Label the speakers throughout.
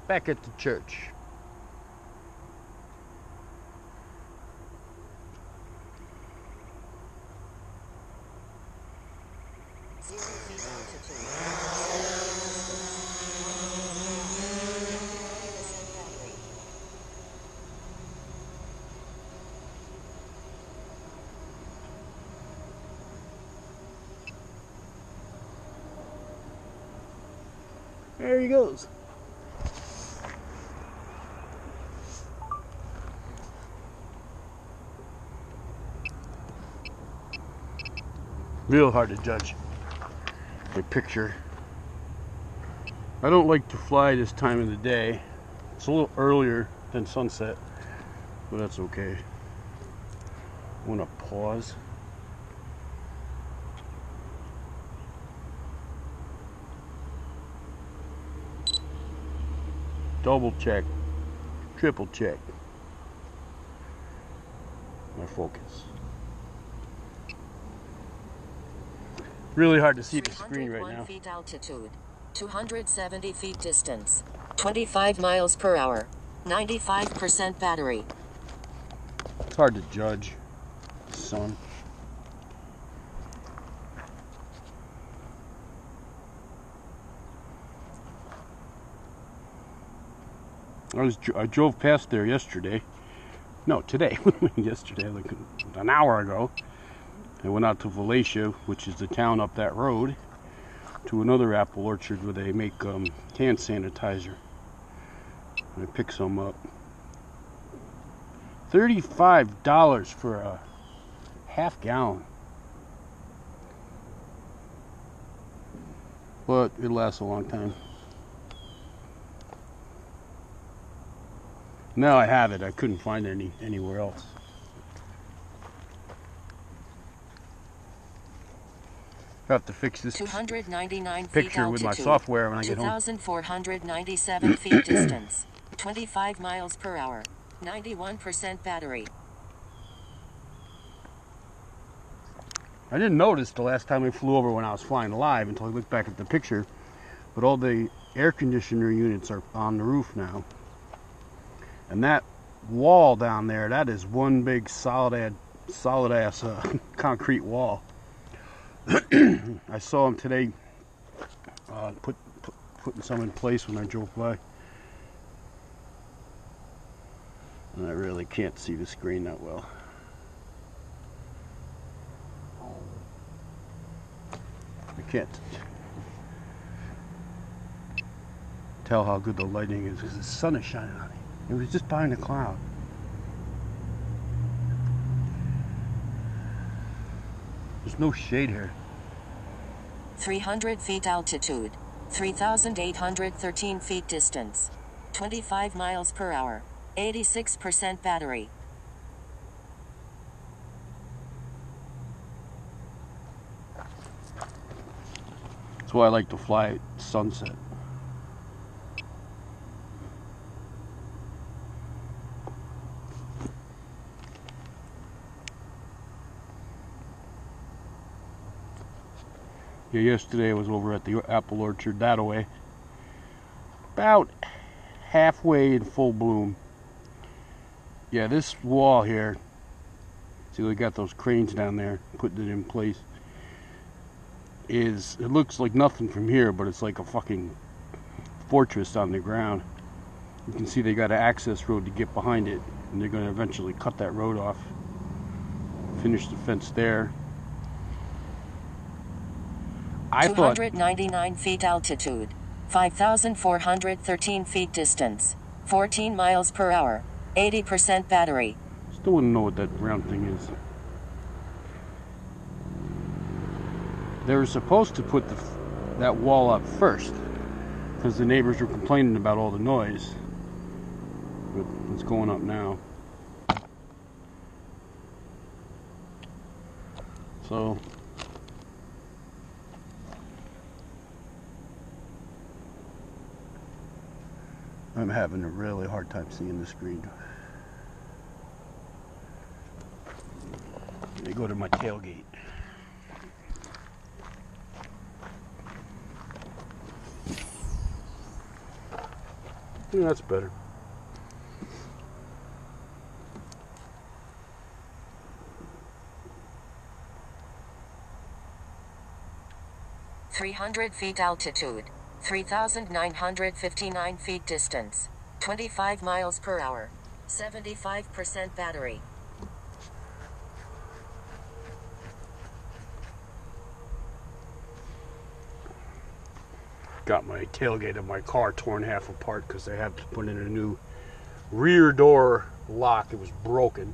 Speaker 1: back at the church. There he goes. Real hard to judge a picture. I don't like to fly this time of the day. It's a little earlier than sunset, but that's okay. I want to pause. Double check, triple check my focus. Really hard to see the screen right now.
Speaker 2: 301 feet altitude, 270 feet distance, 25 miles per hour, 95% battery.
Speaker 1: It's hard to judge the sun. I drove past there yesterday. No, today. Yesterday, like an hour ago. I went out to Valencia, which is the town up that road, to another apple orchard where they make hand sanitizer. And I picked some up. $35 for a half gallon. But it lasts a long time. Now I have it. I couldn't find it anywhere else. I have to fix this
Speaker 2: 299
Speaker 1: picture
Speaker 2: feet
Speaker 1: with my
Speaker 2: altitude,
Speaker 1: software when I get home.
Speaker 2: 2,497 feet distance, 25 miles per hour, 91% battery.
Speaker 1: I didn't notice the last time I flew over when I was flying live until I looked back at the picture, but all the air conditioner units are on the roof now. And that wall down there, that is one big solid ass concrete wall. I saw him today putting some in place when I drove by. And I really can't see the screen that well. I can't tell how good the lighting is because the sun is shining on it. It was just behind a cloud. There's no shade here.
Speaker 2: 300 feet altitude, 3,813 feet distance, 25 miles per hour, 86% battery.
Speaker 1: That's why I like to fly at sunset. Yeah, yesterday I was over at the apple orchard that way. About halfway in full bloom. Yeah, this wall here, see they got those cranes down there putting it in place. It looks like nothing from here, but it's like a fucking fortress on the ground. You can see they got an access road to get behind it, and they're going to eventually cut that road off, finish the fence there. I thought
Speaker 2: 299 feet altitude, 5,413 feet distance, 14 miles per hour, 80% battery.
Speaker 1: Still wouldn't know what that round thing is. They were supposed to put that wall up first because the neighbors were complaining about all the noise. But it's going up now. So I'm having a really hard time seeing the screen. Let me go to my tailgate. Yeah, that's better.
Speaker 2: (300 feet altitude, 3,959 feet distance, 25 miles per hour, 75% battery).
Speaker 1: Got my tailgate of my car torn half apart because they had to put in a new rear door lock. It was broken.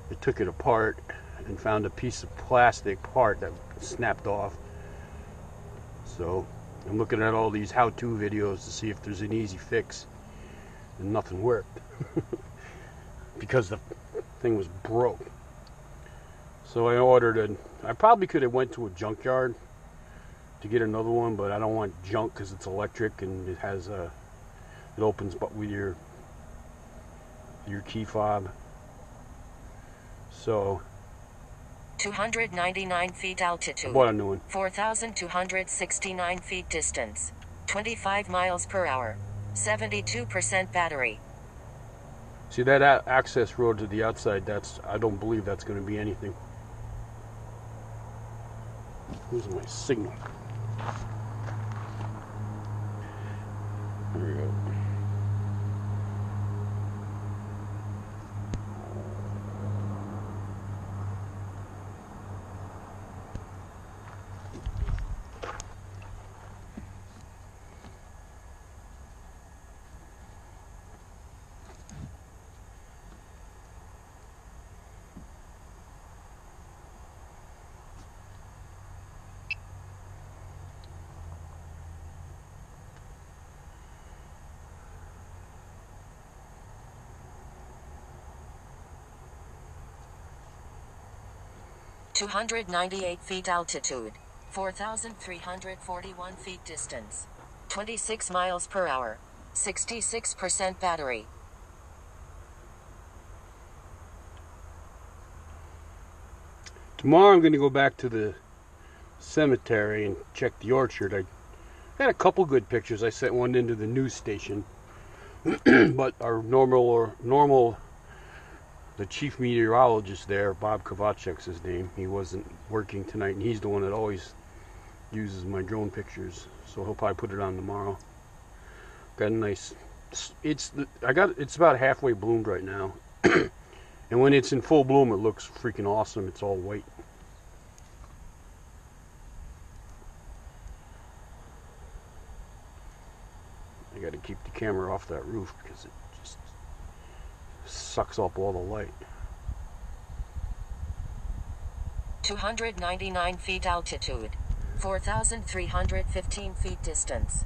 Speaker 1: They took it apart and found a piece of plastic part that snapped off. So I'm looking at all these how-to videos to see if there's an easy fix, and nothing worked because the thing was broke. So I ordered I probably could have went to a junkyard to get another one, but I don't want junk because it's electric and it has it opens but with your key fob. So
Speaker 2: 299 feet altitude.
Speaker 1: I bought a new one.
Speaker 2: 4,269 feet distance, 25 miles per hour, 72% battery.
Speaker 1: See that access road to the outside? I don't believe that's going to be anything. Where's my signal? There we go.
Speaker 2: (298 feet altitude, 4,341 feet distance, 26 miles per hour, 66% battery).
Speaker 1: Tomorrow I'm going to go back to the cemetery and check the orchard. I had a couple good pictures. I sent one into the news station, but our normal the chief meteorologist there, Bob Kovacek's his name, he wasn't working tonight, and he's the one that always uses my drone pictures, so he'll probably put it on tomorrow. Got a nice, it's about halfway bloomed right now, and when it's in full bloom it looks freaking awesome. It's all white. I got to keep the camera off that roof because it just sucks up all the light.
Speaker 2: 299 feet altitude, 4,315 feet distance,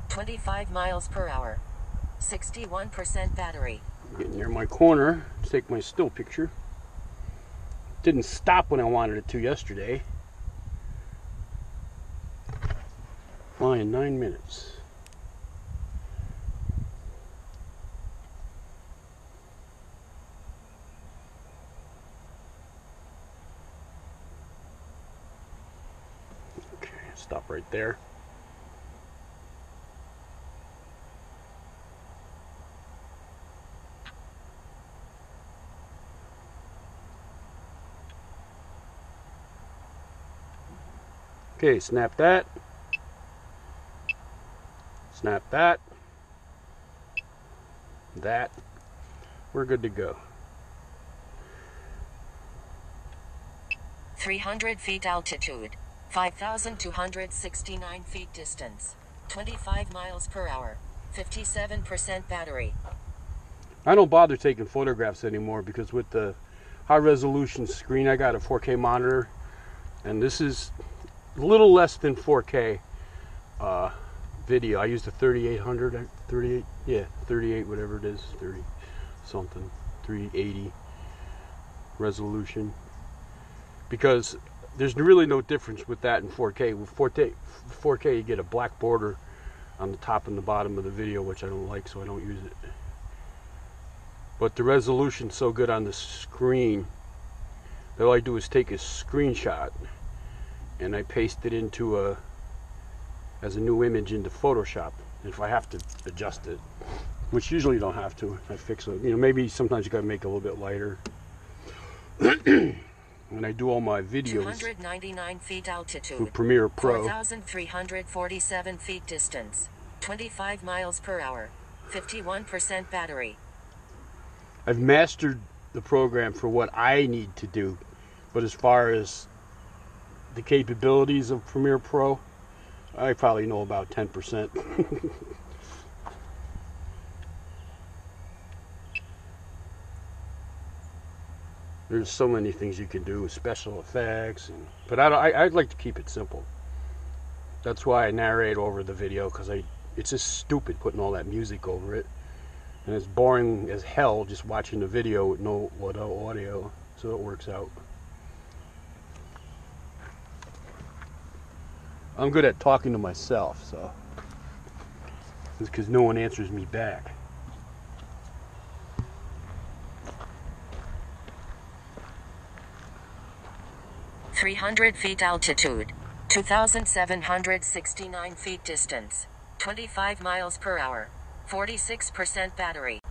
Speaker 2: 25 miles per hour, 61% battery.
Speaker 1: Getting near my corner to take my still picture. Didn't stop when I wanted it to yesterday. Flying 9 minutes. Stop right there. Okay, snap that. Snap that. That. We're good to go.
Speaker 2: 300 feet altitude, 5,269 feet distance, 25 miles per hour, 57% battery.
Speaker 1: I don't bother taking photographs anymore because with the high resolution screen, I got a 4K monitor, and this is a little less than 4K video. I used a 3800, 38 whatever it is, 30 something, 380 resolution, because there's really no difference with that and 4K. With 4K you get a black border on the top and the bottom of the video, which I don't like, so I don't use it. But the resolution's so good on the screen that all I do is take a screenshot and I paste it into as a new image into Photoshop. If I have to adjust it, which usually you don't have to, I fix it. You know, maybe sometimes you gotta make it a little bit lighter. When I do all my videos
Speaker 2: 299 feet altitude,
Speaker 1: with Premiere Pro,
Speaker 2: 4,347 feet distance, 25 miles per hour, 51% battery.
Speaker 1: I've mastered the program for what I need to do, but as far as the capabilities of Premiere Pro, I probably know about 10%. There's so many things you can do with special effects, but I'd like to keep it simple. That's why I narrate over the video, because it's just stupid putting all that music over it, and it's boring as hell just watching the video with no audio. So it works out. I'm good at talking to myself, so it's because no one answers me back.
Speaker 2: 300 feet altitude, 2,769 feet distance, 25 miles per hour, 46% battery.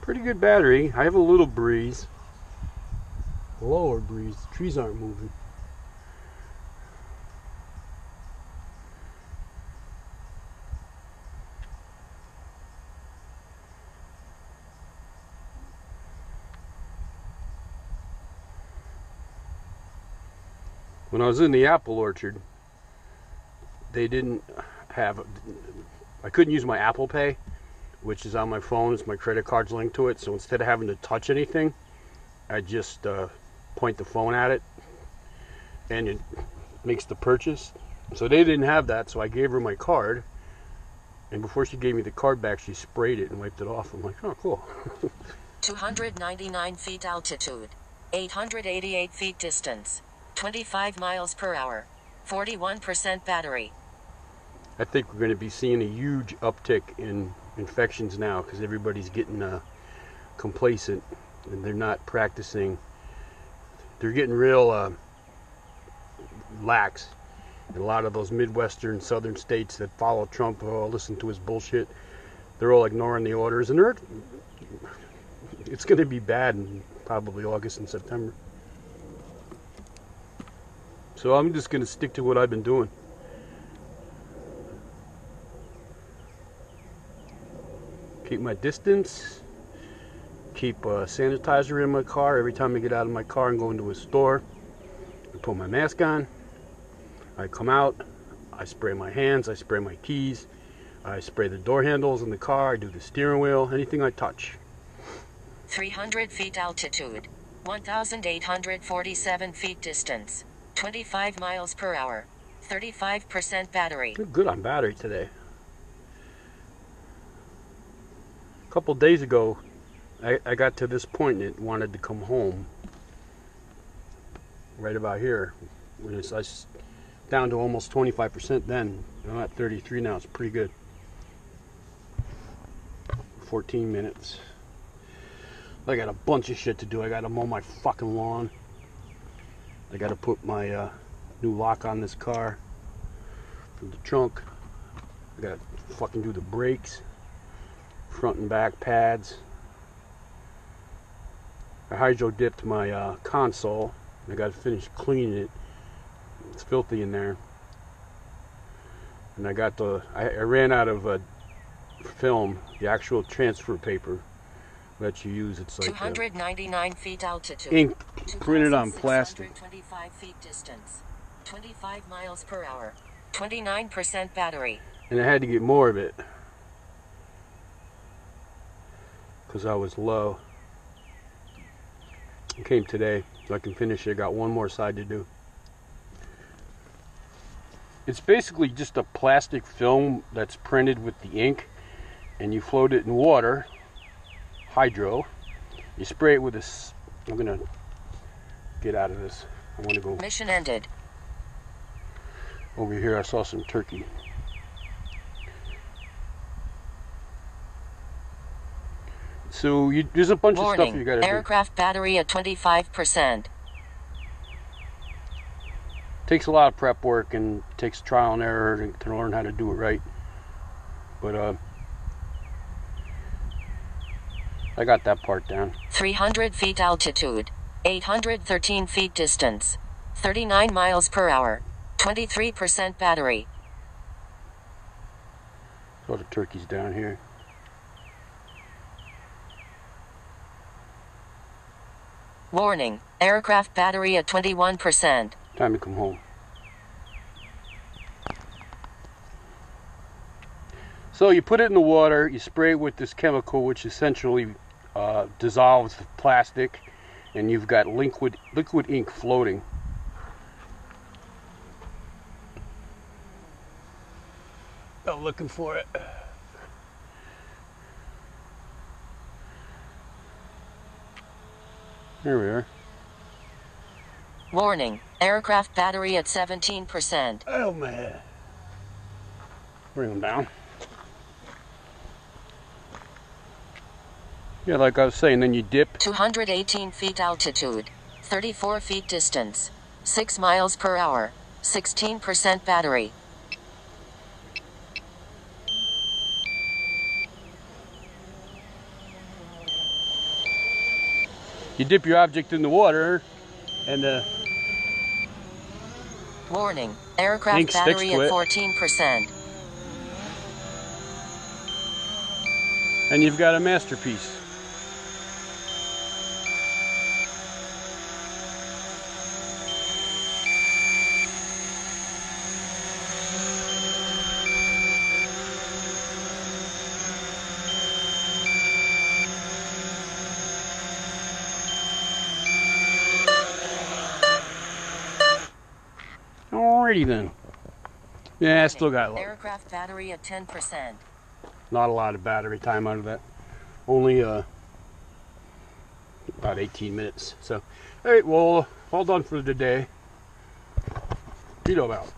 Speaker 1: Pretty good battery. I have a little breeze. Lower breeze. The trees aren't moving. When I was in the apple orchard, they didn't have, I couldn't use my Apple Pay, which is on my phone. It's my credit card's linked to it. So instead of having to touch anything, I just point the phone at it and it makes the purchase. So they didn't have that, so I gave her my card, and before she gave me the card back, she sprayed it and wiped it off. I'm like, oh, cool.
Speaker 2: 299 feet altitude, 888 feet distance, 25 miles per hour, 41% battery.
Speaker 1: I think we're going to be seeing a huge uptick in infections now, because everybody's getting complacent and they're not practicing. They're getting real lax. And a lot of those Midwestern, southern states that follow Trump or listen to his bullshit, they're all ignoring the orders, and it's going to be bad in probably August and September. So I'm just going to stick to what I've been doing. Keep my distance. Keep sanitizer in my car every time I get out of my car and go into a store. I put my mask on. I come out. I spray my hands. I spray my keys. I spray the door handles in the car. I do the steering wheel. Anything I touch.
Speaker 2: 300 feet altitude, 1,847 feet distance, 25 miles per hour, 35% battery.
Speaker 1: I'm good on battery today. A couple days ago, I got to this point and it wanted to come home. Right about here. When I was down to almost 25% then. I'm at 33 now. It's pretty good. 14 minutes. I got a bunch of shit to do. I got to mow my fucking lawn. I got to put my new lock on this car from the trunk. I got to fucking do the brakes, front and back pads. I hydro dipped my console. I got to finish cleaning it. It's filthy in there. And I got I ran out of film, the actual transfer paper that you use. It's like
Speaker 2: 299 feet altitude,
Speaker 1: ink printed on plastic.
Speaker 2: 25 feet distance, 25 miles per hour, 29% battery.
Speaker 1: And I had to get more of it because I was low. It came today, so I can finish it. I got one more side to do. It's basically just a plastic film that's printed with the ink, and you float it in water, hydro. You spray it with this. I'm gonna get out of this. I want to go.
Speaker 2: Mission ended.
Speaker 1: Over here, I saw some turkey. So there's a bunch of stuff you gotta do.
Speaker 2: Aircraft battery at 25%.
Speaker 1: Takes a lot of prep work and takes trial and error to learn how to do it right. But I got that part down.
Speaker 2: 300 feet altitude. 813 feet distance. 39 miles per hour. 23% battery.
Speaker 1: All the turkeys down here.
Speaker 2: Warning. Aircraft battery at 21%.
Speaker 1: Time to come home. So you put it in the water, you spray it with this chemical which essentially dissolves the plastic, and you've got liquid ink floating. I'm looking for it. Here we are.
Speaker 2: Warning. Aircraft battery at 17%.
Speaker 1: Oh man. Bring them down. Yeah, like I was saying, then you dip.
Speaker 2: 218 feet altitude. 34 feet distance. 6 miles per hour. 16% battery.
Speaker 1: You dip your object in the water, and
Speaker 2: Warning. Aircraft
Speaker 1: ink sticks
Speaker 2: battery
Speaker 1: to
Speaker 2: at
Speaker 1: it.
Speaker 2: 14%.
Speaker 1: And you've got a masterpiece. Alrighty then. Yeah, I still got
Speaker 2: Aircraft battery at 10%.
Speaker 1: not a lot of battery time out of that. Only about 18 minutes. So, alright, well, all done for the day. Vito out.